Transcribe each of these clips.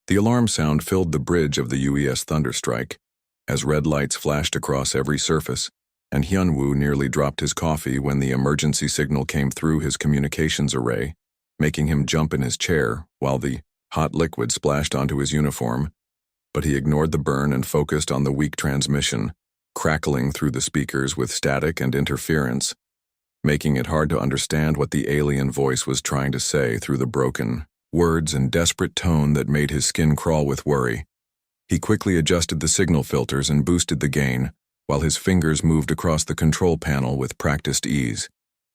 The alarm sound filled the bridge of the UES Thunderstrike, as red lights flashed across every surface, and Hyunwoo nearly dropped his coffee when the emergency signal came through his communications array, making him jump in his chair while the hot liquid splashed onto his uniform, but he ignored the burn and focused on the weak transmission, crackling through the speakers with static and interference, making it hard to understand what the alien voice was trying to say through the broken words and desperate tone that made his skin crawl with worry. He quickly adjusted the signal filters and boosted the gain, while his fingers moved across the control panel with practiced ease,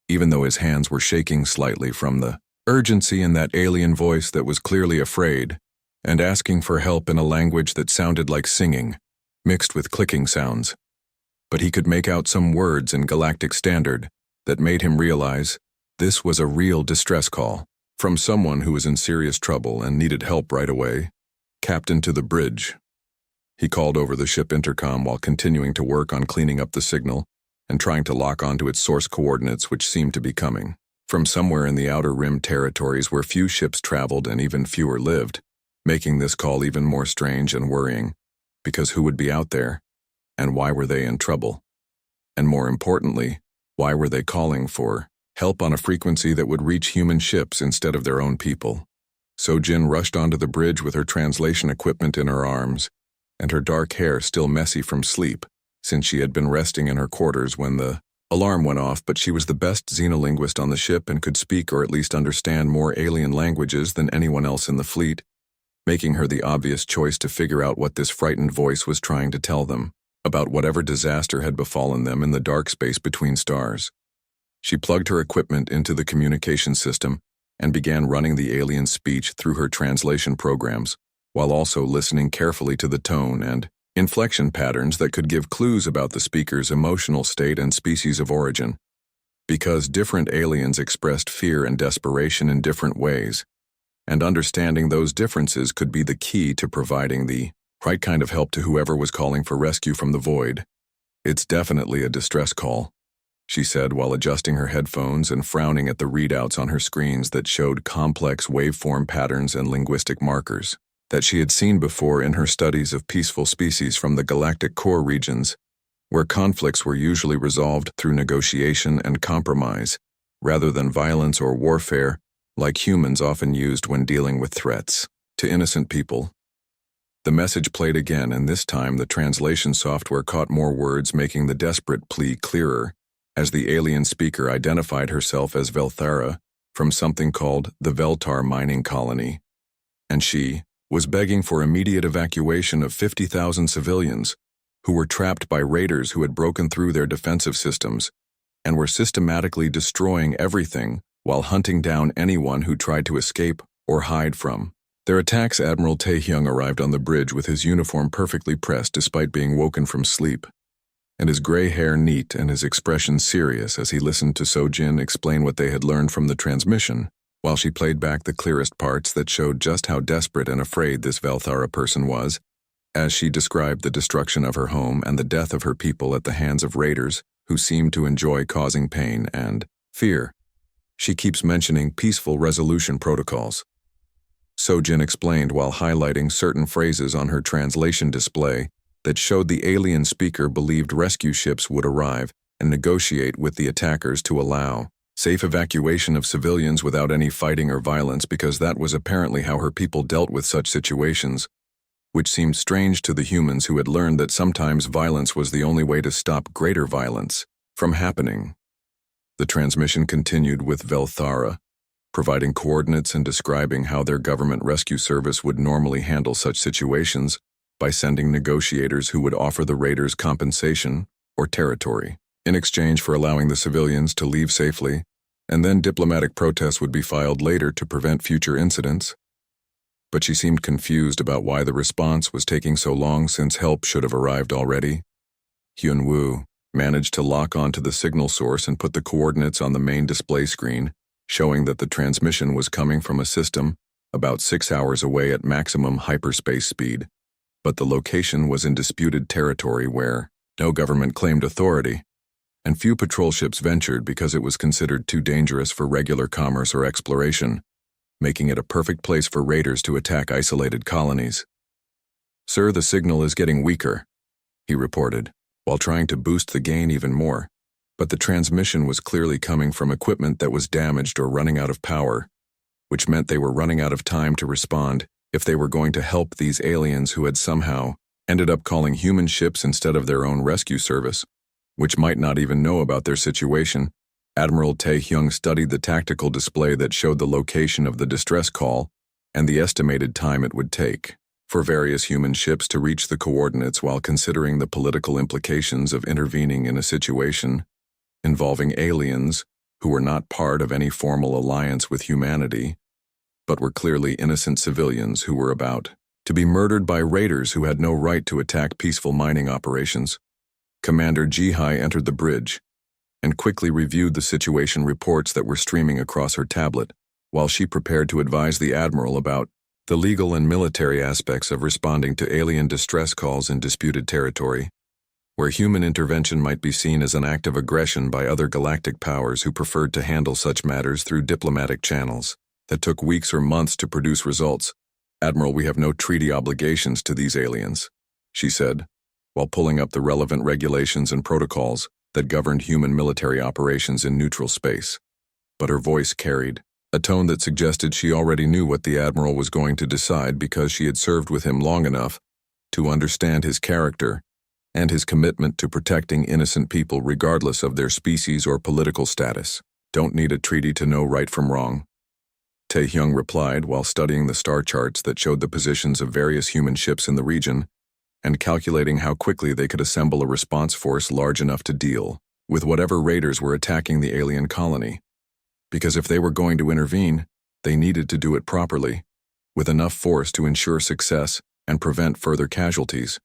even though his hands were shaking slightly from the urgency in that alien voice that was clearly afraid and asking for help in a language that sounded like singing, mixed with clicking sounds. But he could make out some words in Galactic Standard that made him realize this was a real distress call from someone who was in serious trouble and needed help right away. Captain to the bridge. He called over the ship intercom while continuing to work on cleaning up the signal and trying to lock onto its source coordinates, which seemed to be coming from somewhere in the outer rim territories where few ships traveled and even fewer lived, making this call even more strange and worrying, because who would be out there, and why were they in trouble? And more importantly, why were they calling for help on a frequency that would reach human ships instead of their own people? So-Jin rushed onto the bridge with her translation equipment in her arms, and her dark hair still messy from sleep, since she had been resting in her quarters when the alarm went off, but she was the best xenolinguist on the ship and could speak or at least understand more alien languages than anyone else in the fleet, making her the obvious choice to figure out what this frightened voice was trying to tell them about whatever disaster had befallen them in the dark space between stars. She plugged her equipment into the communication system and began running the alien speech through her translation programs, while also listening carefully to the tone and inflection patterns that could give clues about the speaker's emotional state and species of origin. Because different aliens expressed fear and desperation in different ways, and understanding those differences could be the key to providing the right kind of help to whoever was calling for rescue from the void. "It's definitely a distress call," she said while adjusting her headphones and frowning at the readouts on her screens that showed complex waveform patterns and linguistic markers that she had seen before in her studies of peaceful species from the galactic core regions, where conflicts were usually resolved through negotiation and compromise, rather than violence or warfare, like humans often used when dealing with threats to innocent people. The message played again, and this time the translation software caught more words, making the desperate plea clearer, as the alien speaker identified herself as Velthara from something called the Veltar mining colony, and she was begging for immediate evacuation of 50,000 civilians who were trapped by raiders who had broken through their defensive systems and were systematically destroying everything while hunting down anyone who tried to escape or hide from their attacks. Admiral Taehyung arrived on the bridge with his uniform perfectly pressed despite being woken from sleep, and his gray hair neat and his expression serious as he listened to So-Jin explain what they had learned from the transmission, while she played back the clearest parts that showed just how desperate and afraid this Velthara person was, as she described the destruction of her home and the death of her people at the hands of raiders who seemed to enjoy causing pain and fear. She keeps mentioning peaceful resolution protocols. So-Jin explained while highlighting certain phrases on her translation display that showed the alien speaker believed rescue ships would arrive and negotiate with the attackers to allow safe evacuation of civilians without any fighting or violence, because that was apparently how her people dealt with such situations, which seemed strange to the humans who had learned that sometimes violence was the only way to stop greater violence from happening. The transmission continued with Velthara, providing coordinates and describing how their government rescue service would normally handle such situations by sending negotiators who would offer the raiders compensation or territory in exchange for allowing the civilians to leave safely, and then diplomatic protests would be filed later to prevent future incidents. But she seemed confused about why the response was taking so long, since help should have arrived already. Hyunwoo managed to lock onto the signal source and put the coordinates on the main display screen, showing that the transmission was coming from a system about 6 hours away at maximum hyperspace speed, but the location was in disputed territory where no government claimed authority, and few patrol ships ventured because it was considered too dangerous for regular commerce or exploration, making it a perfect place for raiders to attack isolated colonies. "Sir, the signal is getting weaker," he reported, while trying to boost the gain even more, but the transmission was clearly coming from equipment that was damaged or running out of power, which meant they were running out of time to respond if they were going to help these aliens who had somehow ended up calling human ships instead of their own rescue service, which might not even know about their situation. Admiral Tae-hyung studied the tactical display that showed the location of the distress call and the estimated time it would take for various human ships to reach the coordinates, while considering the political implications of intervening in a situation involving aliens who were not part of any formal alliance with humanity, but were clearly innocent civilians who were about to be murdered by raiders who had no right to attack peaceful mining operations. Commander Ji-hai entered the bridge and quickly reviewed the situation reports that were streaming across her tablet, while she prepared to advise the Admiral about the legal and military aspects of responding to alien distress calls in disputed territory, where human intervention might be seen as an act of aggression by other galactic powers who preferred to handle such matters through diplomatic channels that took weeks or months to produce results. "Admiral, we have no treaty obligations to these aliens," she said, while pulling up the relevant regulations and protocols that governed human military operations in neutral space. But her voice carried a tone that suggested she already knew what the Admiral was going to decide, because she had served with him long enough to understand his character and his commitment to protecting innocent people regardless of their species or political status. "Don't need a treaty to know right from wrong," Tae-hyung replied, while studying the star charts that showed the positions of various human ships in the region and calculating how quickly they could assemble a response force large enough to deal with whatever raiders were attacking the alien colony. Because if they were going to intervene, they needed to do it properly, with enough force to ensure success and prevent further casualties.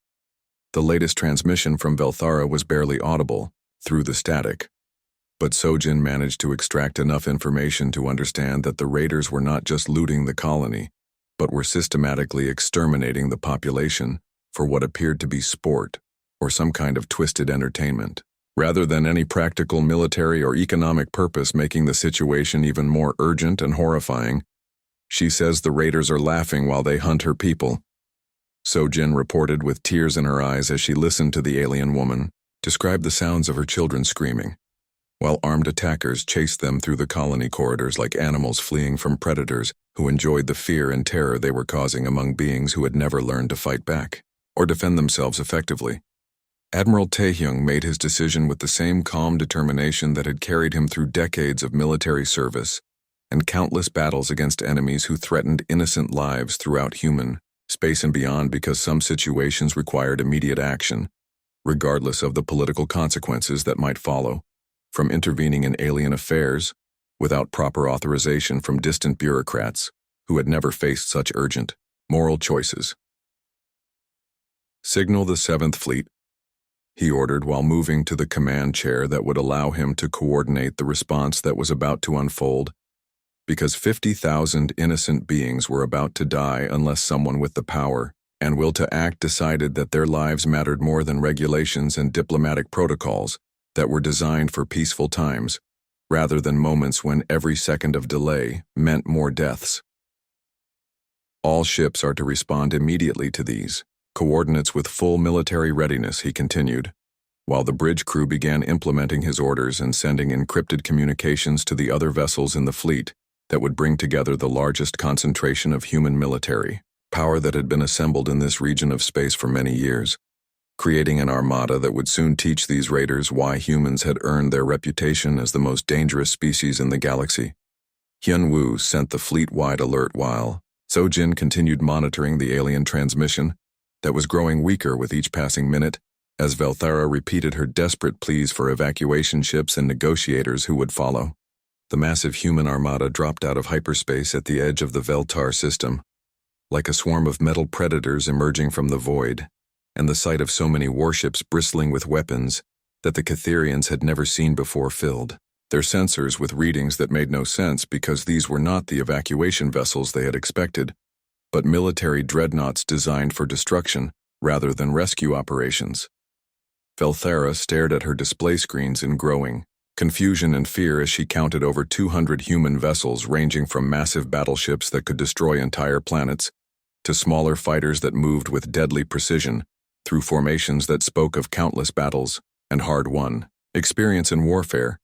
The latest transmission from Velthara was barely audible through the static, but Sojin managed to extract enough information to understand that the raiders were not just looting the colony, but were systematically exterminating the population for what appeared to be sport or some kind of twisted entertainment, rather than any practical military or economic purpose, making the situation even more urgent and horrifying. "She says the raiders are laughing while they hunt her people," Sojin reported with tears in her eyes as she listened to the alien woman describe the sounds of her children screaming, while armed attackers chased them through the colony corridors like animals fleeing from predators who enjoyed the fear and terror they were causing among beings who had never learned to fight back or defend themselves effectively. Admiral Tae-hyung made his decision with the same calm determination that had carried him through decades of military service and countless battles against enemies who threatened innocent lives throughout human space and beyond, because some situations required immediate action, regardless of the political consequences that might follow, from intervening in alien affairs without proper authorization from distant bureaucrats who had never faced such urgent moral choices. "Signal the 7th Fleet," he ordered, while moving to the command chair that would allow him to coordinate the response that was about to unfold, because 50,000 innocent beings were about to die unless someone with the power and will to act decided that their lives mattered more than regulations and diplomatic protocols that were designed for peaceful times, rather than moments when every second of delay meant more deaths. "All ships are to respond immediately to these coordinates with full military readiness," he continued, while the bridge crew began implementing his orders and sending encrypted communications to the other vessels in the fleet that would bring together the largest concentration of human military power that had been assembled in this region of space for many years, creating an armada that would soon teach these raiders why humans had earned their reputation as the most dangerous species in the galaxy. Hyun-woo sent the fleet-wide alert, while Sojin continued monitoring the alien transmission that was growing weaker with each passing minute, as Velthara repeated her desperate pleas for evacuation ships and negotiators who would follow. The massive human armada dropped out of hyperspace at the edge of the Veltar system, like a swarm of metal predators emerging from the void, and the sight of so many warships bristling with weapons that the Catherians had never seen before filled their sensors with readings that made no sense, because these were not the evacuation vessels they had expected, but military dreadnoughts designed for destruction rather than rescue operations. Velthara stared at her display screens in growing Confusion and fear as she counted over 200 human vessels ranging from massive battleships that could destroy entire planets to smaller fighters that moved with deadly precision through formations that spoke of countless battles and hard-won experience in warfare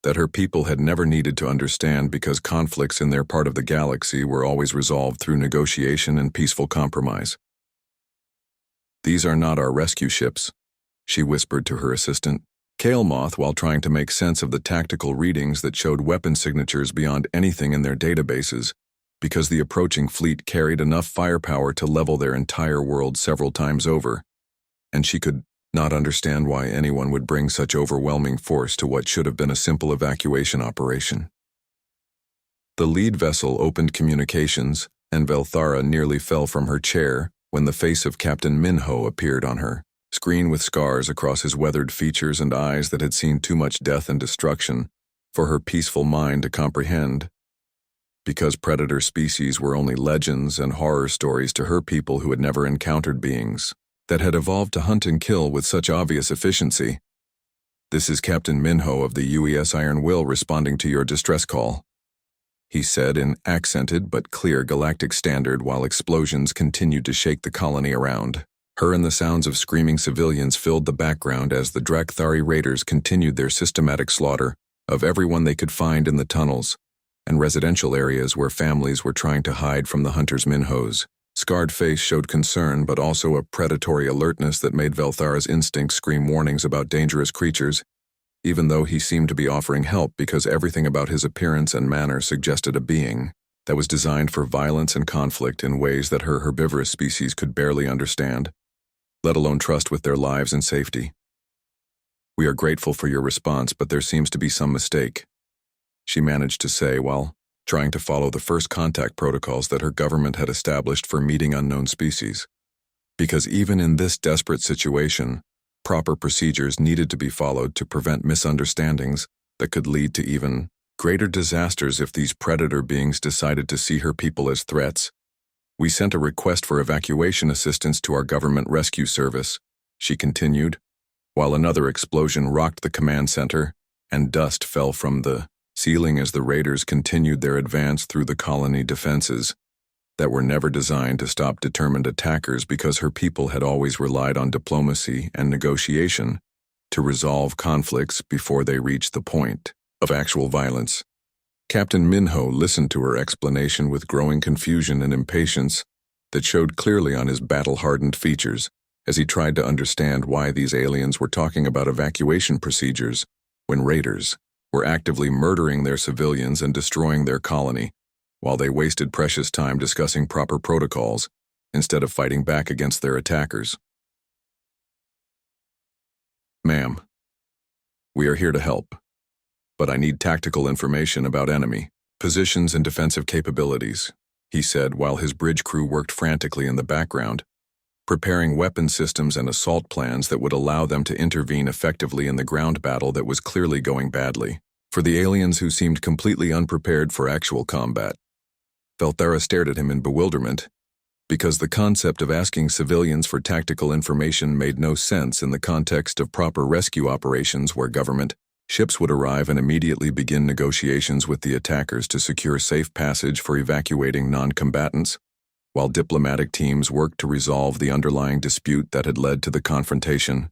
that her people had never needed to understand because conflicts in their part of the galaxy were always resolved through negotiation and peaceful compromise. "These are not our rescue ships," she whispered to her assistant, Kale Moth, while trying to make sense of the tactical readings that showed weapon signatures beyond anything in their databases, because the approaching fleet carried enough firepower to level their entire world several times over, and she could not understand why anyone would bring such overwhelming force to what should have been a simple evacuation operation. The lead vessel opened communications, and Velthara nearly fell from her chair when the face of Captain Minho appeared on her screen with scars across his weathered features and eyes that had seen too much death and destruction for her peaceful mind to comprehend. Because predator species were only legends and horror stories to her people who had never encountered beings that had evolved to hunt and kill with such obvious efficiency. "This is Captain Minho of the UES Iron Will responding to your distress call," he said in accented but clear galactic standard while explosions continued to shake the colony around her, and the sounds of screaming civilians filled the background as the Drakthari raiders continued their systematic slaughter of everyone they could find in the tunnels and residential areas where families were trying to hide from the hunters. Minho's scarred face showed concern but also a predatory alertness that made Velthara's instincts scream warnings about dangerous creatures, even though he seemed to be offering help because everything about his appearance and manner suggested a being that was designed for violence and conflict in ways that her herbivorous species could barely understand, let alone trust with their lives and safety. "We are grateful for your response, but there seems to be some mistake," she managed to say while trying to follow the first contact protocols that her government had established for meeting unknown species. Because even in this desperate situation, proper procedures needed to be followed to prevent misunderstandings that could lead to even greater disasters if these predator beings decided to see her people as threats. "We sent a request for evacuation assistance to our government rescue service," she continued, while another explosion rocked the command center and dust fell from the ceiling as the raiders continued their advance through the colony defenses that were never designed to stop determined attackers because her people had always relied on diplomacy and negotiation to resolve conflicts before they reached the point of actual violence. Captain Minho listened to her explanation with growing confusion and impatience that showed clearly on his battle-hardened features as he tried to understand why these aliens were talking about evacuation procedures when raiders were actively murdering their civilians and destroying their colony, while they wasted precious time discussing proper protocols instead of fighting back against their attackers. "Ma'am, we are here to help, but I need tactical information about enemy positions and defensive capabilities," he said while his bridge crew worked frantically in the background, preparing weapon systems and assault plans that would allow them to intervene effectively in the ground battle that was clearly going badly for the aliens who seemed completely unprepared for actual combat. Velthara stared at him in bewilderment, because the concept of asking civilians for tactical information made no sense in the context of proper rescue operations where government ships would arrive and immediately begin negotiations with the attackers to secure safe passage for evacuating non-combatants, while diplomatic teams worked to resolve the underlying dispute that had led to the confrontation.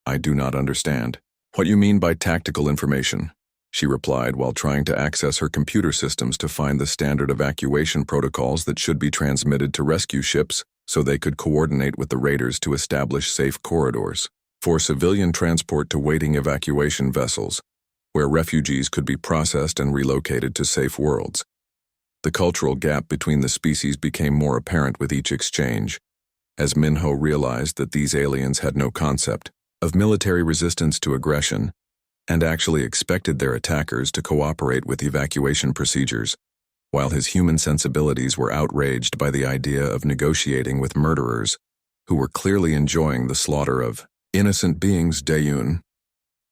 "I do not understand what you mean by tactical information," she replied while trying to access her computer systems to find the standard evacuation protocols that should be transmitted to rescue ships so they could coordinate with the raiders to establish safe corridors for civilian transport to waiting evacuation vessels, where refugees could be processed and relocated to safe worlds. The cultural gap between the species became more apparent with each exchange, as Minho realized that these aliens had no concept of military resistance to aggression and actually expected their attackers to cooperate with evacuation procedures, while his human sensibilities were outraged by the idea of negotiating with murderers who were clearly enjoying the slaughter of innocent beings. Dayun,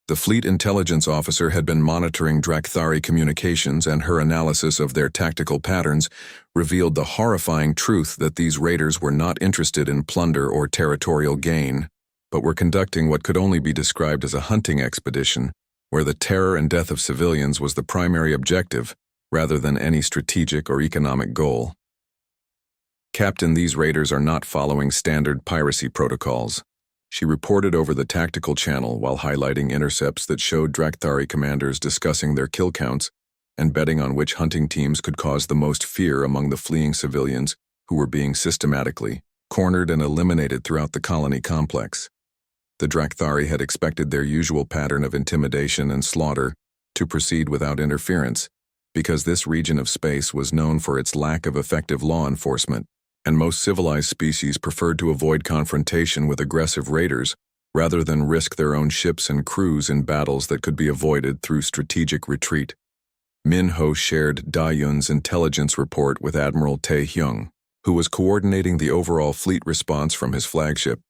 the fleet intelligence officer, had been monitoring Drakthari communications, and her analysis of their tactical patterns revealed the horrifying truth that these raiders were not interested in plunder or territorial gain, but were conducting what could only be described as a hunting expedition where the terror and death of civilians was the primary objective, rather than any strategic or economic goal. "Captain, these raiders are not following standard piracy protocols," she reported over the tactical channel while highlighting intercepts that showed Drakthari commanders discussing their kill counts and betting on which hunting teams could cause the most fear among the fleeing civilians who were being systematically cornered and eliminated throughout the colony complex. The Drakthari had expected their usual pattern of intimidation and slaughter to proceed without interference, because this region of space was known for its lack of effective law enforcement, and most civilized species preferred to avoid confrontation with aggressive raiders rather than risk their own ships and crews in battles that could be avoided through strategic retreat. Min Ho shared Da Yun's intelligence report with Admiral Tae Hyung, who was coordinating the overall fleet response from his flagship,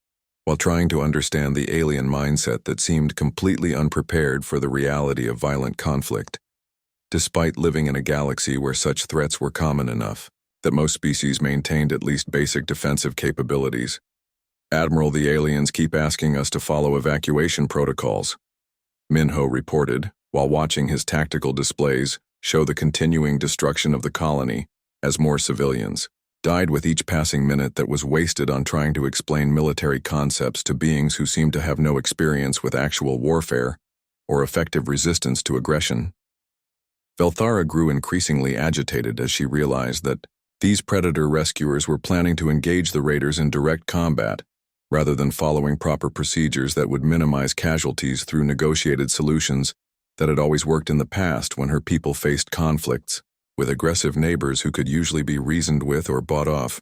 while trying to understand the alien mindset that seemed completely unprepared for the reality of violent conflict. Despite living in a galaxy where such threats were common enough that most species maintained at least basic defensive capabilities. "Admiral, the aliens keep asking us to follow evacuation protocols," Min Ho reported, while watching his tactical displays show the continuing destruction of the colony as more civilians died with each passing minute that was wasted on trying to explain military concepts to beings who seemed to have no experience with actual warfare or effective resistance to aggression. Velthara grew increasingly agitated as she realized that these predator rescuers were planning to engage the raiders in direct combat, rather than following proper procedures that would minimize casualties through negotiated solutions that had always worked in the past when her people faced conflicts with aggressive neighbors who could usually be reasoned with or bought off.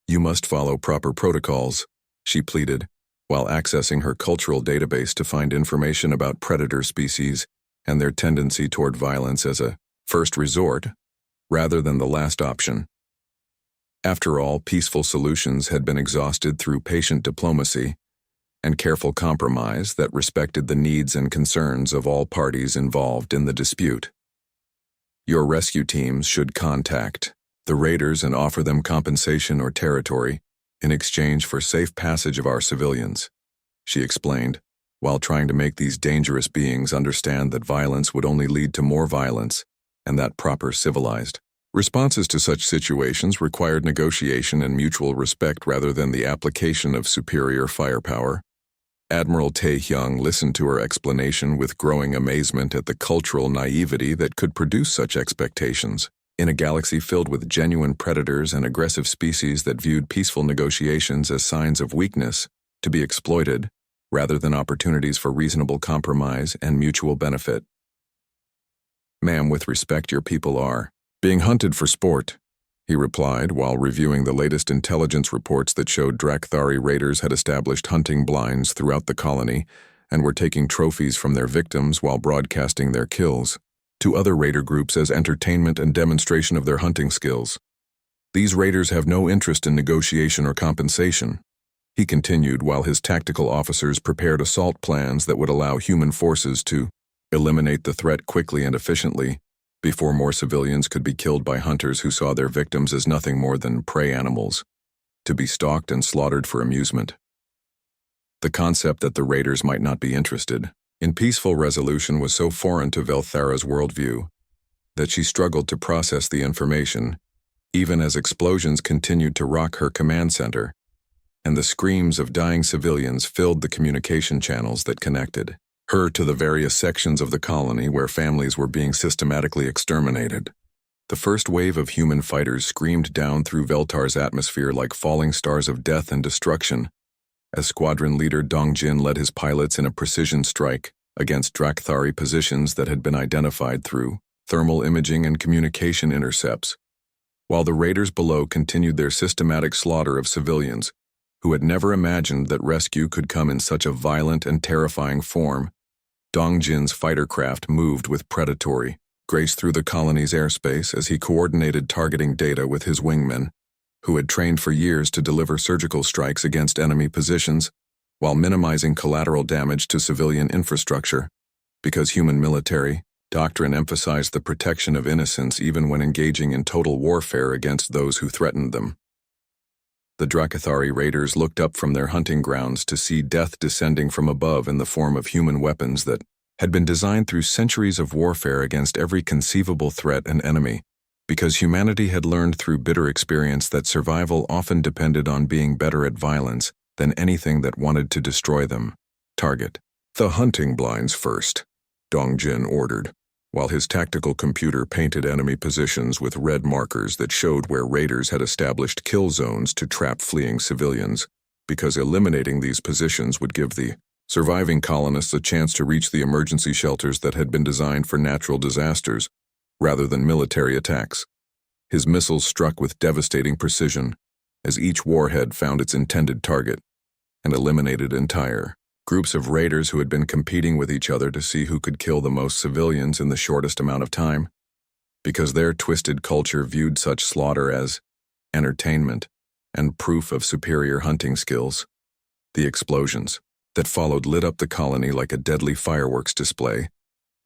"You must follow proper protocols," she pleaded, while accessing her cultural database to find information about predator species and their tendency toward violence as a first resort, rather than the last option. After all, peaceful solutions had been exhausted through patient diplomacy and careful compromise that respected the needs and concerns of all parties involved in the dispute. "Your rescue teams should contact the raiders and offer them compensation or territory in exchange for safe passage of our civilians," she explained, while trying to make these dangerous beings understand that violence would only lead to more violence and that proper civilized responses to such situations required negotiation and mutual respect rather than the application of superior firepower. Admiral Tae Hyung listened to her explanation with growing amazement at the cultural naivety that could produce such expectations. In a galaxy filled with genuine predators and aggressive species that viewed peaceful negotiations as signs of weakness to be exploited, rather than opportunities for reasonable compromise and mutual benefit. "Ma'am, with respect, your people are being hunted for sport," he replied while reviewing the latest intelligence reports that showed Drakthari raiders had established hunting blinds throughout the colony and were taking trophies from their victims while broadcasting their kills to other raider groups as entertainment and demonstration of their hunting skills. "These raiders have no interest in negotiation or compensation," he continued while his tactical officers prepared assault plans that would allow human forces to eliminate the threat quickly and efficiently before more civilians could be killed by hunters who saw their victims as nothing more than prey animals, to be stalked and slaughtered for amusement. The concept that the raiders might not be interested in peaceful resolution was so foreign to Velthara's worldview that she struggled to process the information, even as explosions continued to rock her command center, and the screams of dying civilians filled the communication channels that connected her to the various sections of the colony where families were being systematically exterminated. The first wave of human fighters screamed down through Veltar's atmosphere like falling stars of death and destruction, as squadron leader Dongjin led his pilots in a precision strike against Drakthari positions that had been identified through thermal imaging and communication intercepts, while the raiders below continued their systematic slaughter of civilians who had never imagined that rescue could come in such a violent and terrifying form. Dongjin's fighter craft moved with predatory grace through the colony's airspace as he coordinated targeting data with his wingmen, who had trained for years to deliver surgical strikes against enemy positions while minimizing collateral damage to civilian infrastructure, because human military doctrine emphasized the protection of innocents even when engaging in total warfare against those who threatened them. The Drakthari raiders looked up from their hunting grounds to see death descending from above in the form of human weapons that had been designed through centuries of warfare against every conceivable threat and enemy, because humanity had learned through bitter experience that survival often depended on being better at violence than anything that wanted to destroy them. Target. The hunting blinds first, Dongjin ordered, while his tactical computer painted enemy positions with red markers that showed where raiders had established kill zones to trap fleeing civilians, because eliminating these positions would give the surviving colonists a chance to reach the emergency shelters that had been designed for natural disasters, rather than military attacks. His missiles struck with devastating precision, as each warhead found its intended target, and eliminated entire groups of raiders who had been competing with each other to see who could kill the most civilians in the shortest amount of time, because their twisted culture viewed such slaughter as entertainment and proof of superior hunting skills. The explosions that followed lit up the colony like a deadly fireworks display,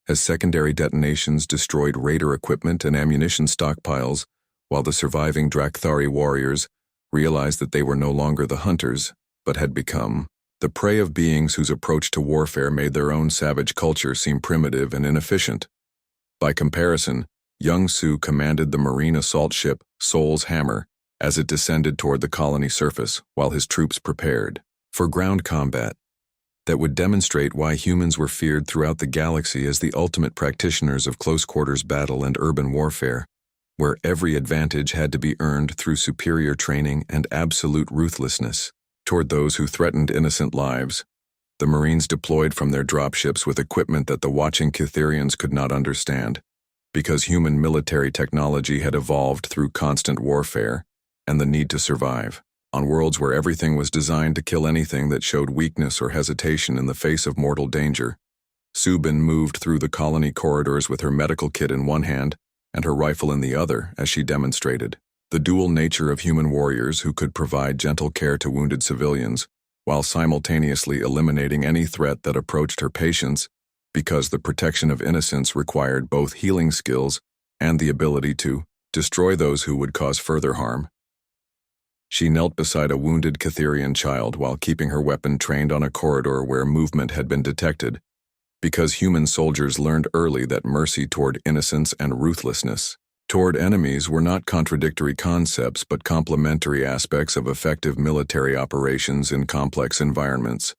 as secondary detonations destroyed raider equipment and ammunition stockpiles, while the surviving Drakthari warriors realized that they were no longer the hunters, but had become the prey of beings whose approach to warfare made their own savage culture seem primitive and inefficient. By comparison, Young Su commanded the marine assault ship Soul's Hammer as it descended toward the colony surface while his troops prepared for ground combat that would demonstrate why humans were feared throughout the galaxy as the ultimate practitioners of close-quarters battle and urban warfare, where every advantage had to be earned through superior training and absolute ruthlessness toward those who threatened innocent lives. The Marines deployed from their dropships with equipment that the watching Cytherians could not understand, because human military technology had evolved through constant warfare and the need to survive. On worlds where everything was designed to kill anything that showed weakness or hesitation in the face of mortal danger, Subin moved through the colony corridors with her medical kit in one hand and her rifle in the other as she demonstrated the dual nature of human warriors who could provide gentle care to wounded civilians while simultaneously eliminating any threat that approached her patients, because the protection of innocence required both healing skills and the ability to destroy those who would cause further harm. She knelt beside a wounded Cytherian child while keeping her weapon trained on a corridor where movement had been detected, because human soldiers learned early that mercy toward innocence and ruthlessness toward enemies were not contradictory concepts but complementary aspects of effective military operations in complex environments.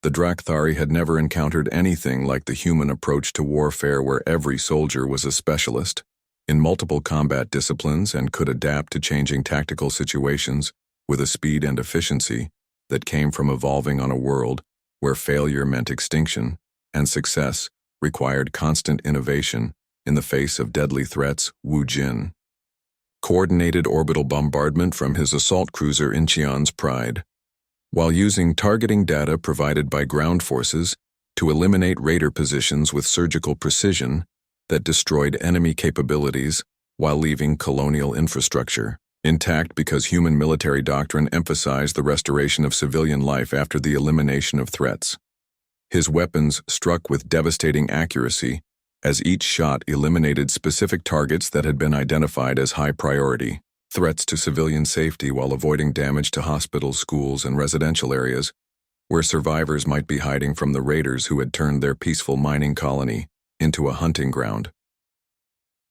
The Drakthari had never encountered anything like the human approach to warfare where every soldier was a specialist in multiple combat disciplines and could adapt to changing tactical situations with a speed and efficiency that came from evolving on a world where failure meant extinction and success required constant innovation in the face of deadly threats. Wu Jin coordinated orbital bombardment from his assault cruiser Incheon's Pride, while using targeting data provided by ground forces to eliminate raider positions with surgical precision that destroyed enemy capabilities while leaving colonial infrastructure intact, because human military doctrine emphasized the restoration of civilian life after the elimination of threats. His weapons struck with devastating accuracy, as each shot eliminated specific targets that had been identified as high priority threats to civilian safety while avoiding damage to hospitals, schools, and residential areas, where survivors might be hiding from the raiders who had turned their peaceful mining colony into a hunting ground.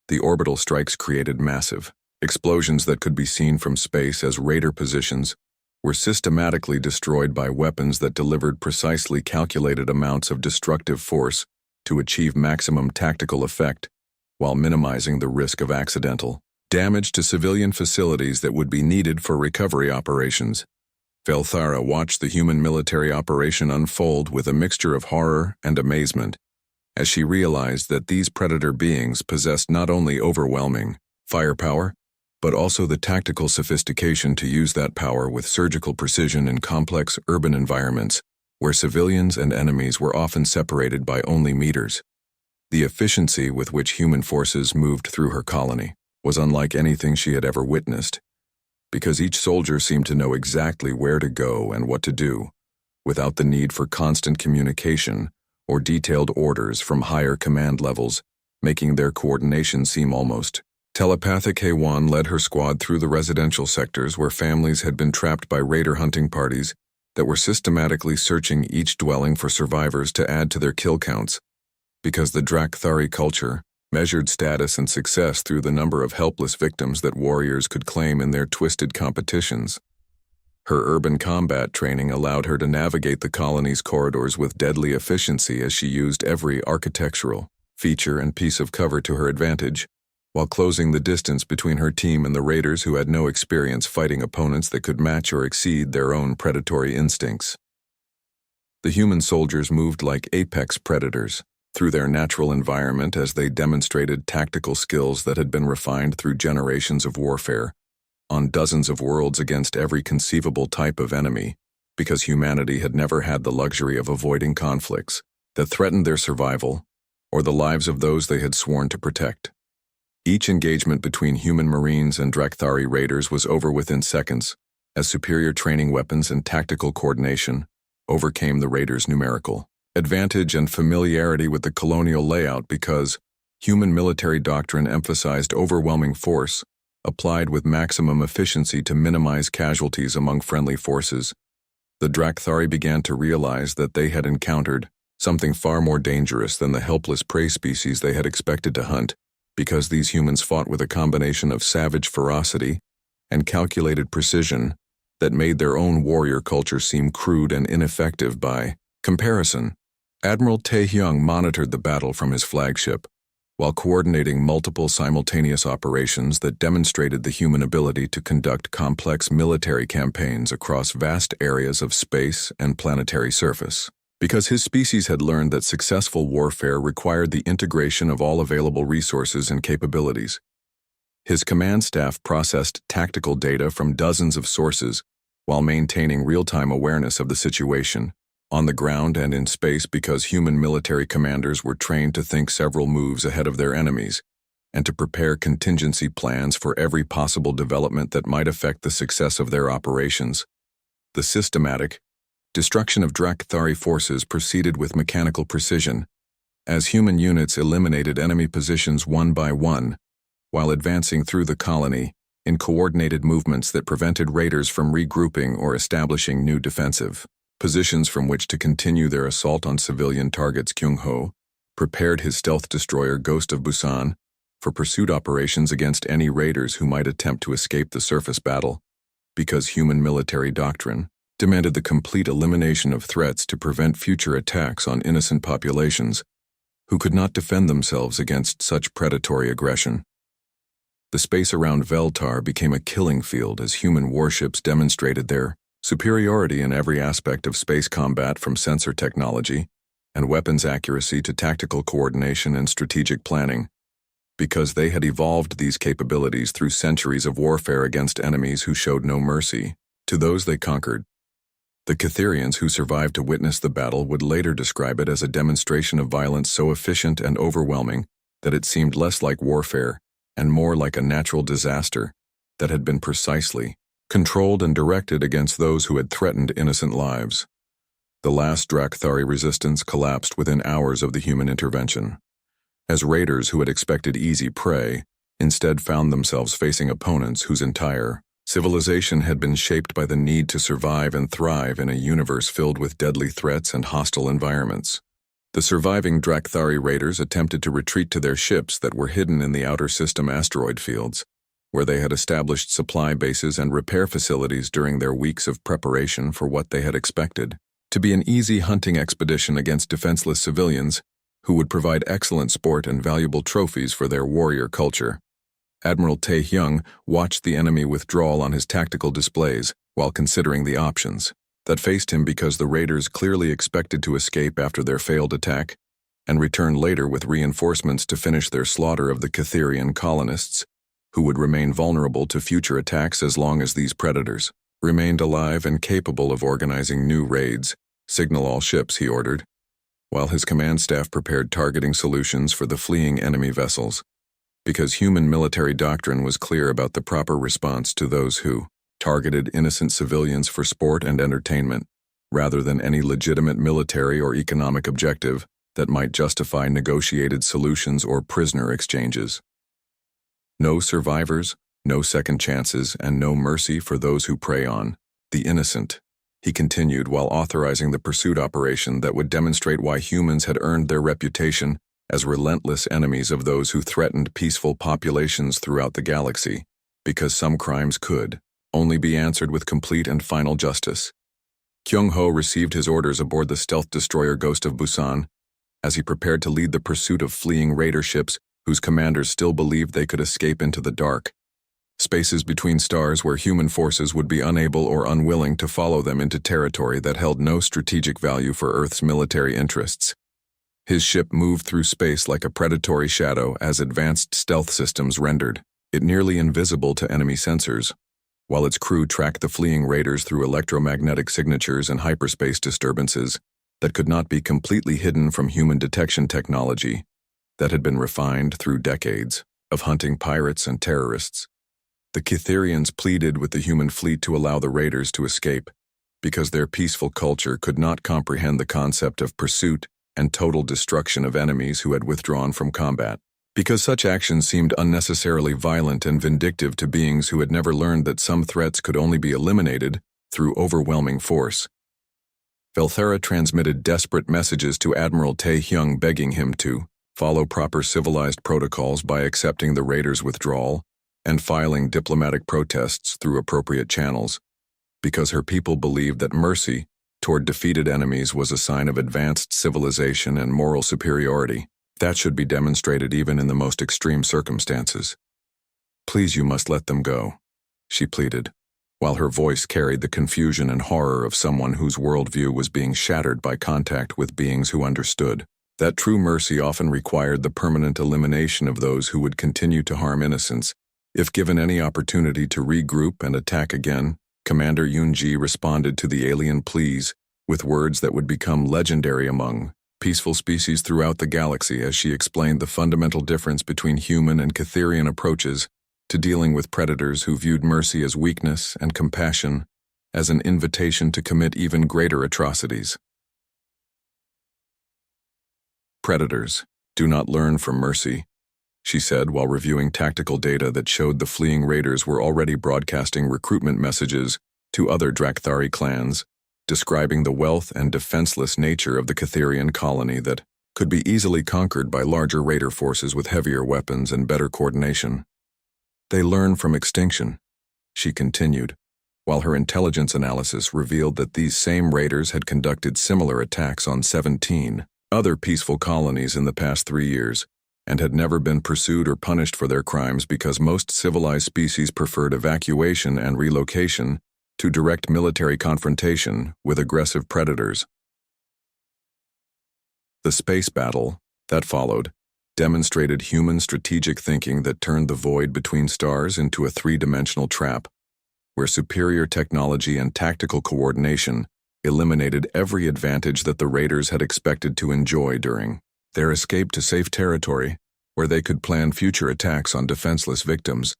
The orbital strikes created massive explosions that could be seen from space as raider positions were systematically destroyed by weapons that delivered precisely calculated amounts of destructive force to achieve maximum tactical effect while minimizing the risk of accidental damage to civilian facilities that would be needed for recovery operations. Velthara watched the human military operation unfold with a mixture of horror and amazement, as she realized that these predator beings possessed not only overwhelming firepower, but also the tactical sophistication to use that power with surgical precision in complex urban environments, where civilians and enemies were often separated by only meters. The efficiency with which human forces moved through her colony was unlike anything she had ever witnessed, because each soldier seemed to know exactly where to go and what to do, without the need for constant communication or detailed orders from higher command levels, making their coordination seem almost telepathic. Heywan led her squad through the residential sectors where families had been trapped by raider hunting parties that were systematically searching each dwelling for survivors to add to their kill counts, because the Drakthari culture measured status and success through the number of helpless victims that warriors could claim in their twisted competitions. Her urban combat training allowed her to navigate the colony's corridors with deadly efficiency as she used every architectural feature and piece of cover to her advantage, while closing the distance between her team and the raiders who had no experience fighting opponents that could match or exceed their own predatory instincts. The human soldiers moved like apex predators through their natural environment as they demonstrated tactical skills that had been refined through generations of warfare, on dozens of worlds against every conceivable type of enemy, because humanity had never had the luxury of avoiding conflicts that threatened their survival or the lives of those they had sworn to protect. Each engagement between human marines and Drakthari raiders was over within seconds, as superior training weapons and tactical coordination overcame the raiders' numerical advantage and familiarity with the colonial layout, because human military doctrine emphasized overwhelming force applied with maximum efficiency to minimize casualties among friendly forces. The Drakthari began to realize that they had encountered something far more dangerous than the helpless prey species they had expected to hunt, because these humans fought with a combination of savage ferocity and calculated precision that made their own warrior culture seem crude and ineffective by comparison. Admiral Taehyung monitored the battle from his flagship, while coordinating multiple simultaneous operations that demonstrated the human ability to conduct complex military campaigns across vast areas of space and planetary surface. Because his species had learned that successful warfare required the integration of all available resources and capabilities. His command staff processed tactical data from dozens of sources while maintaining real-time awareness of the situation, on the ground and in space, because human military commanders were trained to think several moves ahead of their enemies and to prepare contingency plans for every possible development that might affect the success of their operations. The systematic destruction of Drakthari forces proceeded with mechanical precision, as human units eliminated enemy positions one by one, while advancing through the colony in coordinated movements that prevented raiders from regrouping or establishing new defensive positions from which to continue their assault on civilian targets. Kyung-ho prepared his stealth destroyer Ghost of Busan for pursuit operations against any raiders who might attempt to escape the surface battle, because human military doctrine demanded the complete elimination of threats to prevent future attacks on innocent populations who could not defend themselves against such predatory aggression. The space around Veltar became a killing field as human warships demonstrated their superiority in every aspect of space combat, from sensor technology and weapons accuracy to tactical coordination and strategic planning, because they had evolved these capabilities through centuries of warfare against enemies who showed no mercy to those they conquered. The Catherians who survived to witness the battle would later describe it as a demonstration of violence so efficient and overwhelming that it seemed less like warfare and more like a natural disaster that had been precisely controlled and directed against those who had threatened innocent lives. The last Drakthari resistance collapsed within hours of the human intervention, as raiders who had expected easy prey instead found themselves facing opponents whose entire civilization had been shaped by the need to survive and thrive in a universe filled with deadly threats and hostile environments. The surviving Drakthari raiders attempted to retreat to their ships that were hidden in the outer system asteroid fields, where they had established supply bases and repair facilities during their weeks of preparation for what they had expected to be an easy hunting expedition against defenseless civilians who would provide excellent sport and valuable trophies for their warrior culture. Admiral Taehyung watched the enemy withdrawal on his tactical displays while considering the options that faced him, because the raiders clearly expected to escape after their failed attack and return later with reinforcements to finish their slaughter of the Catherian colonists, who would remain vulnerable to future attacks as long as these predators remained alive and capable of organizing new raids. Signal all ships, he ordered, while his command staff prepared targeting solutions for the fleeing enemy vessels, because human military doctrine was clear about the proper response to those who targeted innocent civilians for sport and entertainment, rather than any legitimate military or economic objective that might justify negotiated solutions or prisoner exchanges. No survivors, no second chances, and no mercy for those who prey on the innocent, he continued, while authorizing the pursuit operation that would demonstrate why humans had earned their reputation as relentless enemies of those who threatened peaceful populations throughout the galaxy, because some crimes could only be answered with complete and final justice. Kyung-ho received his orders aboard the stealth destroyer Ghost of Busan as he prepared to lead the pursuit of fleeing raider ships whose commanders still believed they could escape into the dark spaces between stars where human forces would be unable or unwilling to follow them into territory that held no strategic value for Earth's military interests. His ship moved through space like a predatory shadow as advanced stealth systems rendered it nearly invisible to enemy sensors, while its crew tracked the fleeing raiders through electromagnetic signatures and hyperspace disturbances that could not be completely hidden from human detection technology that had been refined through decades of hunting pirates and terrorists. The Kytherians pleaded with the human fleet to allow the raiders to escape, because their peaceful culture could not comprehend the concept of pursuit and total destruction of enemies who had withdrawn from combat, because such actions seemed unnecessarily violent and vindictive to beings who had never learned that some threats could only be eliminated through overwhelming force. Velthera transmitted desperate messages to Admiral Tae-hyung begging him to follow proper civilized protocols by accepting the raiders' withdrawal and filing diplomatic protests through appropriate channels, because her people believed that mercy toward defeated enemies was a sign of advanced civilization and moral superiority that should be demonstrated even in the most extreme circumstances. "Please, you must let them go," she pleaded, while her voice carried the confusion and horror of someone whose worldview was being shattered by contact with beings who understood that true mercy often required the permanent elimination of those who would continue to harm innocents. If given any opportunity to regroup and attack again, Commander Yoon-ji responded to the alien pleas with words that would become legendary among peaceful species throughout the galaxy as she explained the fundamental difference between human and Kytherian approaches to dealing with predators who viewed mercy as weakness and compassion as an invitation to commit even greater atrocities. "Predators do not learn from mercy," she said while reviewing tactical data that showed the fleeing raiders were already broadcasting recruitment messages to other Drakthari clans, describing the wealth and defenseless nature of the Kytherian colony that could be easily conquered by larger raider forces with heavier weapons and better coordination. "They learn from extinction," she continued, while her intelligence analysis revealed that these same raiders had conducted similar attacks on 17 other peaceful colonies in the past 3 years, and had never been pursued or punished for their crimes because most civilized species preferred evacuation and relocation to direct military confrontation with aggressive predators. The space battle that followed demonstrated human strategic thinking that turned the void between stars into a three-dimensional trap, where superior technology and tactical coordination eliminated every advantage that the raiders had expected to enjoy during their escape to safe territory, where they could plan future attacks on defenseless victims.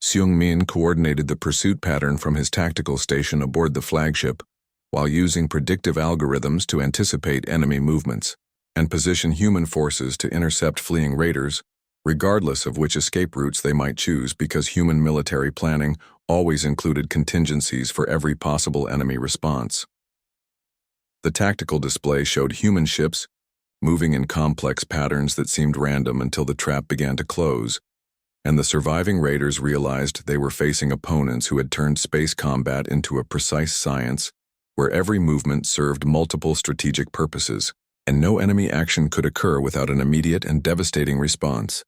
Seung-min coordinated the pursuit pattern from his tactical station aboard the flagship, while using predictive algorithms to anticipate enemy movements and position human forces to intercept fleeing raiders, regardless of which escape routes they might choose, because human military planning always included contingencies for every possible enemy response. The tactical display showed human ships moving in complex patterns that seemed random until the trap began to close, and the surviving raiders realized they were facing opponents who had turned space combat into a precise science where every movement served multiple strategic purposes, and no enemy action could occur without an immediate and devastating response.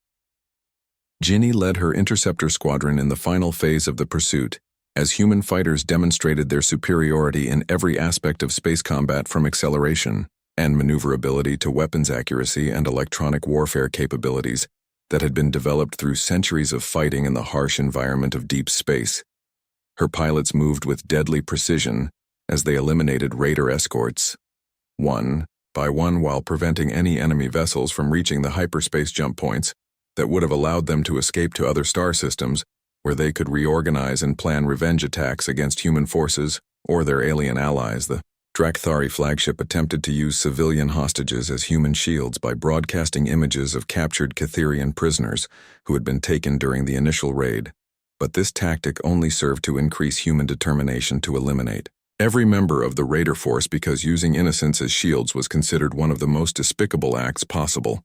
Ginny led her interceptor squadron in the final phase of the pursuit, as human fighters demonstrated their superiority in every aspect of space combat, from acceleration and maneuverability to weapons accuracy and electronic warfare capabilities that had been developed through centuries of fighting in the harsh environment of deep space. Her pilots moved with deadly precision as they eliminated raider escorts, one by one, while preventing any enemy vessels from reaching the hyperspace jump points that would have allowed them to escape to other star systems where they could reorganize and plan revenge attacks against human forces or their alien allies. The Drakthari flagship attempted to use civilian hostages as human shields by broadcasting images of captured Kytherian prisoners who had been taken during the initial raid, but this tactic only served to increase human determination to eliminate every member of the raider force, because using innocents as shields was considered one of the most despicable acts possible.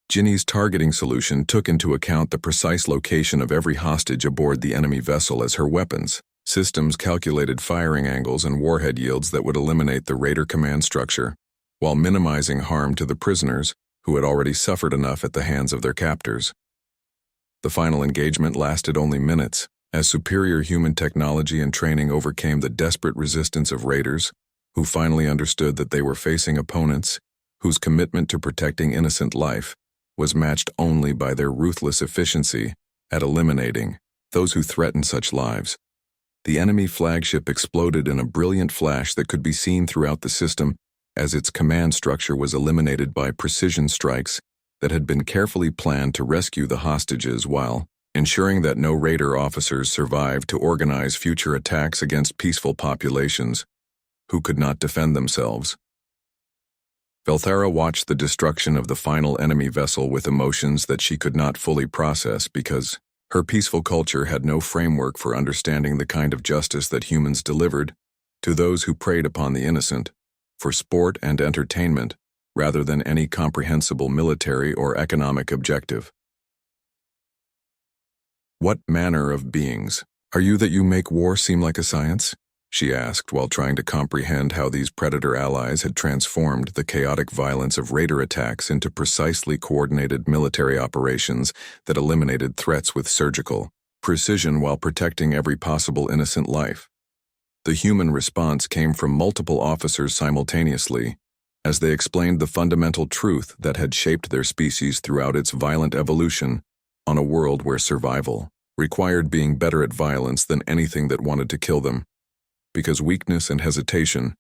Ginny's targeting solution took into account the precise location of every hostage aboard the enemy vessel as her weapons. Systems calculated firing angles and warhead yields that would eliminate the raider command structure, while minimizing harm to the prisoners, who had already suffered enough at the hands of their captors. The final engagement lasted only minutes, as superior human technology and training overcame the desperate resistance of raiders, who finally understood that they were facing opponents whose commitment to protecting innocent life was matched only by their ruthless efficiency at eliminating those who threatened such lives. The enemy flagship exploded in a brilliant flash that could be seen throughout the system as its command structure was eliminated by precision strikes that had been carefully planned to rescue the hostages while ensuring that no raider officers survived to organize future attacks against peaceful populations who could not defend themselves. Velthara watched the destruction of the final enemy vessel with emotions that she could not fully process because her peaceful culture had no framework for understanding the kind of justice that humans delivered to those who preyed upon the innocent, for sport and entertainment, rather than any comprehensible military or economic objective. "What manner of beings are you that you make war seem like a science?" she asked while trying to comprehend how these predator allies had transformed the chaotic violence of raider attacks into precisely coordinated military operations that eliminated threats with surgical precision while protecting every possible innocent life. The human response came from multiple officers simultaneously, as they explained the fundamental truth that had shaped their species throughout its violent evolution on a world where survival required being better at violence than anything that wanted to kill them, because weakness and hesitation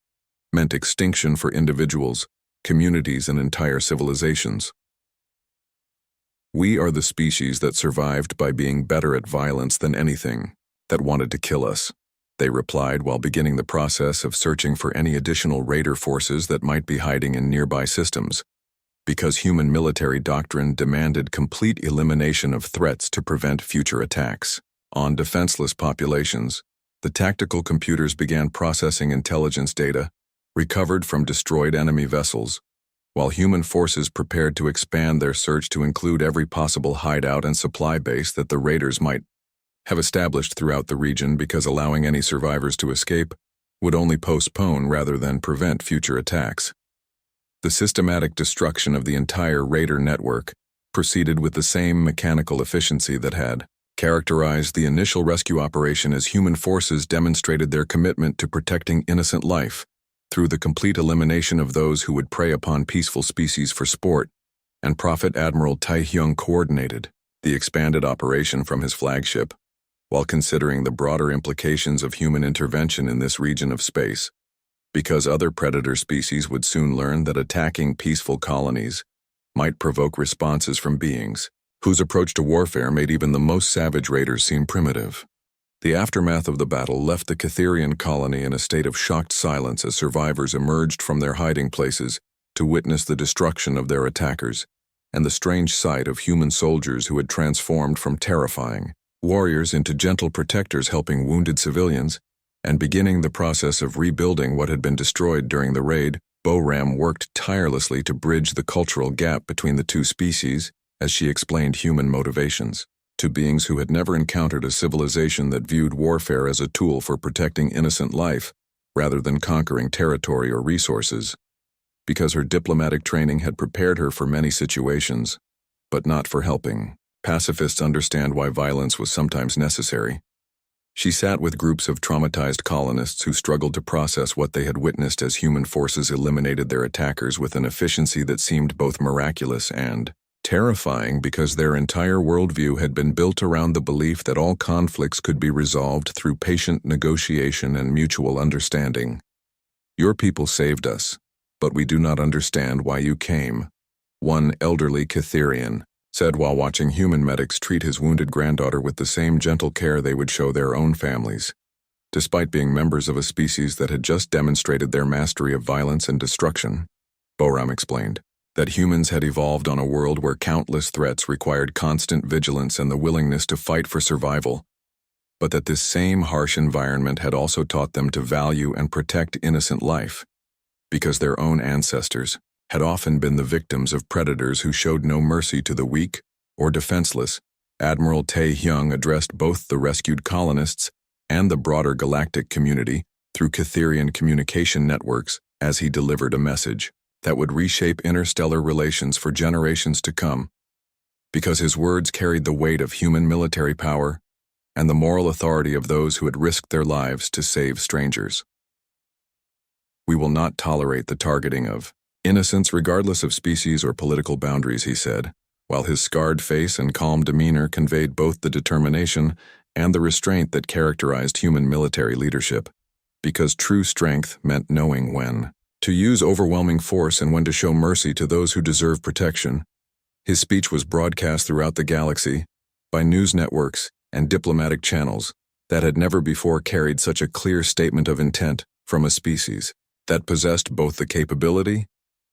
meant extinction for individuals, communities, and entire civilizations. "We are the species that survived by being better at violence than anything that wanted to kill us," they replied while beginning the process of searching for any additional raider forces that might be hiding in nearby systems, because human military doctrine demanded complete elimination of threats to prevent future attacks on defenseless populations. The tactical computers began processing intelligence data recovered from destroyed enemy vessels, while human forces prepared to expand their search to include every possible hideout and supply base that the raiders might have established throughout the region, because allowing any survivors to escape would only postpone rather than prevent future attacks. The systematic destruction of the entire raider network proceeded with the same mechanical efficiency that had characterized the initial rescue operation, as human forces demonstrated their commitment to protecting innocent life through the complete elimination of those who would prey upon peaceful species for sport, and Prophet Admiral Tai Hyung coordinated the expanded operation from his flagship, while considering the broader implications of human intervention in this region of space, because other predator species would soon learn that attacking peaceful colonies might provoke responses from beings whose approach to warfare made even the most savage raiders seem primitive. The aftermath of the battle left the Catherian colony in a state of shocked silence as survivors emerged from their hiding places to witness the destruction of their attackers and the strange sight of human soldiers who had transformed from terrifying warriors into gentle protectors helping wounded civilians, and beginning the process of rebuilding what had been destroyed during the raid. Boram worked tirelessly to bridge the cultural gap between the two species, as she explained human motivations to beings who had never encountered a civilization that viewed warfare as a tool for protecting innocent life rather than conquering territory or resources, because her diplomatic training had prepared her for many situations, but not for helping pacifists understand why violence was sometimes necessary. She sat with groups of traumatized colonists who struggled to process what they had witnessed as human forces eliminated their attackers with an efficiency that seemed both miraculous and terrifying, because their entire worldview had been built around the belief that all conflicts could be resolved through patient negotiation and mutual understanding. "Your people saved us, but we do not understand why you came," one elderly Catherian said while watching human medics treat his wounded granddaughter with the same gentle care they would show their own families, despite being members of a species that had just demonstrated their mastery of violence and destruction. Boram explained that humans had evolved on a world where countless threats required constant vigilance and the willingness to fight for survival, but that this same harsh environment had also taught them to value and protect innocent life, because their own ancestors had often been the victims of predators who showed no mercy to the weak or defenseless, Admiral Tae-hyung addressed both the rescued colonists and the broader galactic community through Catherian communication networks as he delivered a message that would reshape interstellar relations for generations to come, because his words carried the weight of human military power and the moral authority of those who had risked their lives to save strangers. "We will not tolerate the targeting of innocents regardless of species or political boundaries," he said, while his scarred face and calm demeanor conveyed both the determination and the restraint that characterized human military leadership, because true strength meant knowing when to use overwhelming force and when to show mercy to those who deserve protection. His speech was broadcast throughout the galaxy by news networks and diplomatic channels that had never before carried such a clear statement of intent from a species that possessed both the capability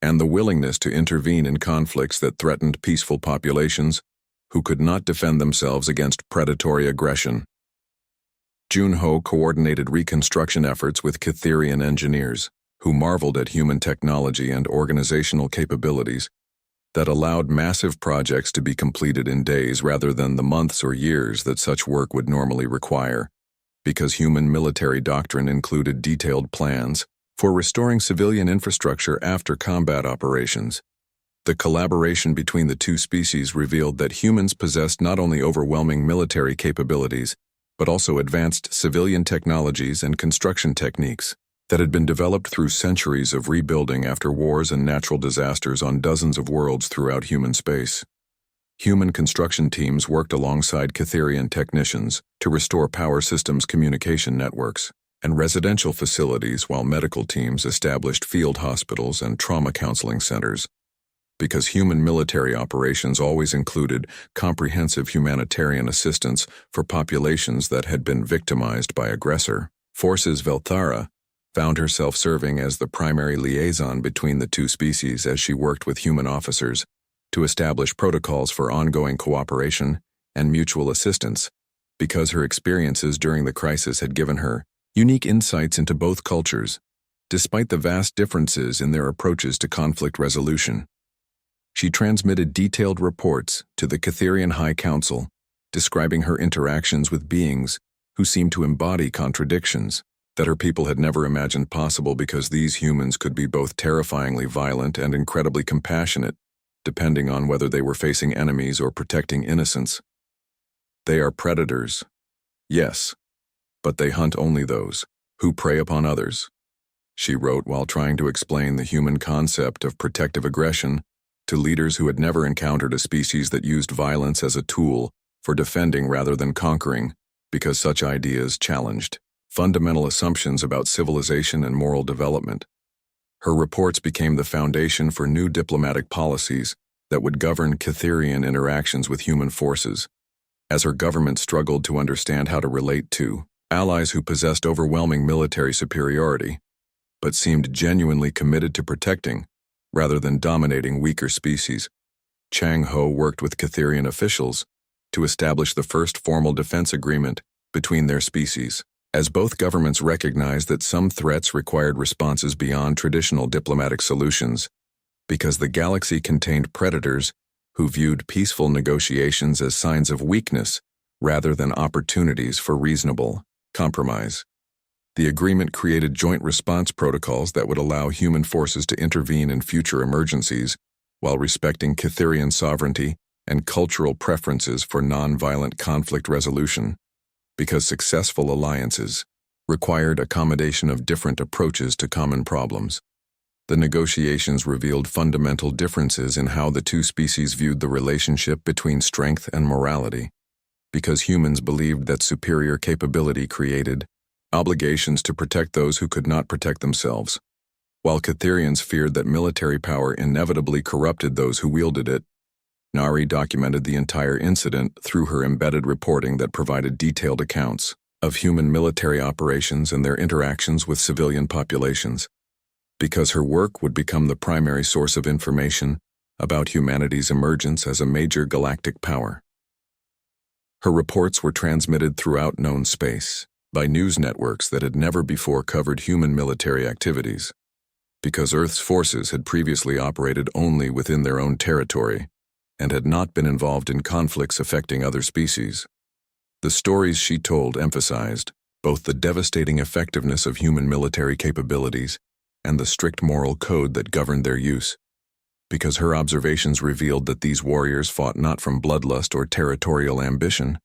and the willingness to intervene in conflicts that threatened peaceful populations who could not defend themselves against predatory aggression. Junho coordinated reconstruction efforts with Catherian engineers, who marveled at human technology and organizational capabilities that allowed massive projects to be completed in days rather than the months or years that such work would normally require, because human military doctrine included detailed plans for restoring civilian infrastructure after combat operations. The collaboration between the two species revealed that humans possessed not only overwhelming military capabilities, but also advanced civilian technologies and construction techniques that had been developed through centuries of rebuilding after wars and natural disasters on dozens of worlds throughout human space. Human construction teams worked alongside Catherian technicians to restore power systems, communication networks, and residential facilities, while medical teams established field hospitals and trauma counseling centers. Because human military operations always included comprehensive humanitarian assistance for populations that had been victimized by aggressor forces, Velthara found herself serving as the primary liaison between the two species as she worked with human officers to establish protocols for ongoing cooperation and mutual assistance, because her experiences during the crisis had given her unique insights into both cultures, despite the vast differences in their approaches to conflict resolution. She transmitted detailed reports to the Catherian High Council, describing her interactions with beings who seemed to embody contradictions that her people had never imagined possible, because these humans could be both terrifyingly violent and incredibly compassionate, depending on whether they were facing enemies or protecting innocents. "They are predators, yes, but they hunt only those who prey upon others," she wrote while trying to explain the human concept of protective aggression to leaders who had never encountered a species that used violence as a tool for defending rather than conquering, because such ideas challenged fundamental assumptions about civilization and moral development. Her reports became the foundation for new diplomatic policies that would govern Catherian interactions with human forces, as her government struggled to understand how to relate to allies who possessed overwhelming military superiority, but seemed genuinely committed to protecting, rather than dominating, weaker species. Chang Ho worked with Catherian officials to establish the first formal defense agreement between their species, as both governments recognized that some threats required responses beyond traditional diplomatic solutions, because the galaxy contained predators who viewed peaceful negotiations as signs of weakness rather than opportunities for reasonable compromise. The agreement created joint response protocols that would allow human forces to intervene in future emergencies while respecting Catherian sovereignty and cultural preferences for non-violent conflict resolution, because successful alliances required accommodation of different approaches to common problems. The negotiations revealed fundamental differences in how the two species viewed the relationship between strength and morality, because humans believed that superior capability created obligations to protect those who could not protect themselves, while Catherians feared that military power inevitably corrupted those who wielded it. Nari documented the entire incident through her embedded reporting that provided detailed accounts of human military operations and their interactions with civilian populations, because her work would become the primary source of information about humanity's emergence as a major galactic power. Her reports were transmitted throughout known space by news networks that had never before covered human military activities, because Earth's forces had previously operated only within their own territory and had not been involved in conflicts affecting other species. The stories she told emphasized both the devastating effectiveness of human military capabilities and the strict moral code that governed their use, because her observations revealed that these warriors fought not from bloodlust or territorial ambition,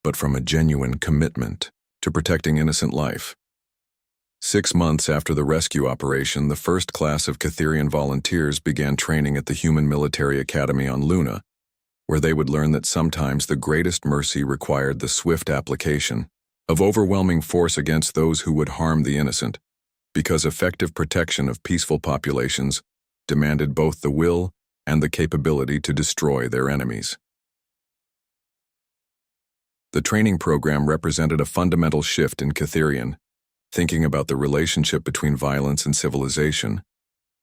but from a genuine commitment to protecting innocent life. 6 months after the rescue operation, the first class of Catherian volunteers began training at the Human Military Academy on Luna, where they would learn that sometimes the greatest mercy required the swift application of overwhelming force against those who would harm the innocent, because effective protection of peaceful populations demanded both the will and the capability to destroy their enemies. The training program represented a fundamental shift in Catherian thinking about the relationship between violence and civilization,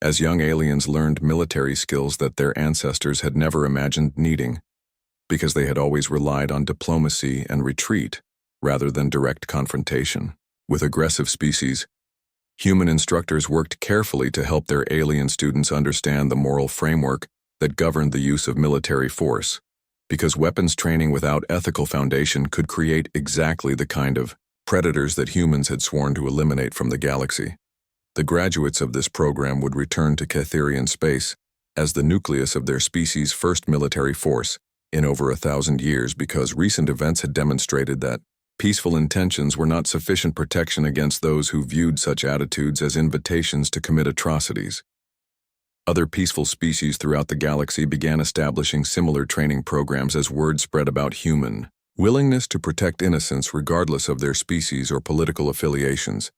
as young aliens learned military skills that their ancestors had never imagined needing, because they had always relied on diplomacy and retreat rather than direct confrontation. With aggressive species, human instructors worked carefully to help their alien students understand the moral framework that governed the use of military force, because weapons training without ethical foundation could create exactly the kind of predators that humans had sworn to eliminate from the galaxy. The graduates of this program would return to Catherian space as the nucleus of their species' first military force in over 1,000 years, because recent events had demonstrated that peaceful intentions were not sufficient protection against those who viewed such attitudes as invitations to commit atrocities. Other peaceful species throughout the galaxy began establishing similar training programs as word spread about human willingness to protect innocents regardless of their species or political affiliations,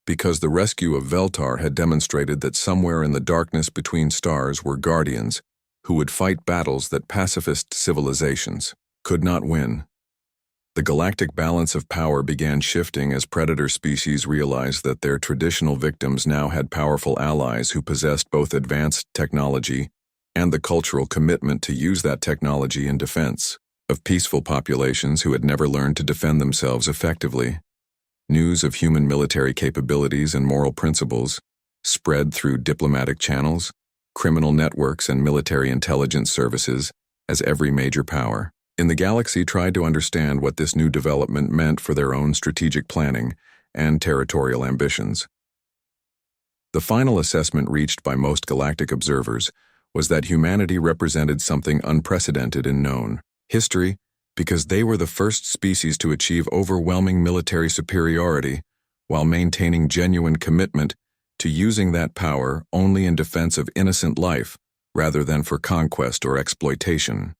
because the rescue of Veltar had demonstrated that somewhere in the darkness between stars were guardians who would fight battles that pacifist civilizations could not win. The galactic balance of power began shifting as predator species realized that their traditional victims now had powerful allies who possessed both advanced technology and the cultural commitment to use that technology in defense of peaceful populations who had never learned to defend themselves effectively. News of human military capabilities and moral principles spread through diplomatic channels, criminal networks, and military intelligence services as every major power in the galaxy tried to understand what this new development meant for their own strategic planning and territorial ambitions. The final assessment reached by most galactic observers was that humanity represented something unprecedented in known history, because they were the first species to achieve overwhelming military superiority while maintaining genuine commitment to using that power only in defense of innocent life rather than for conquest or exploitation.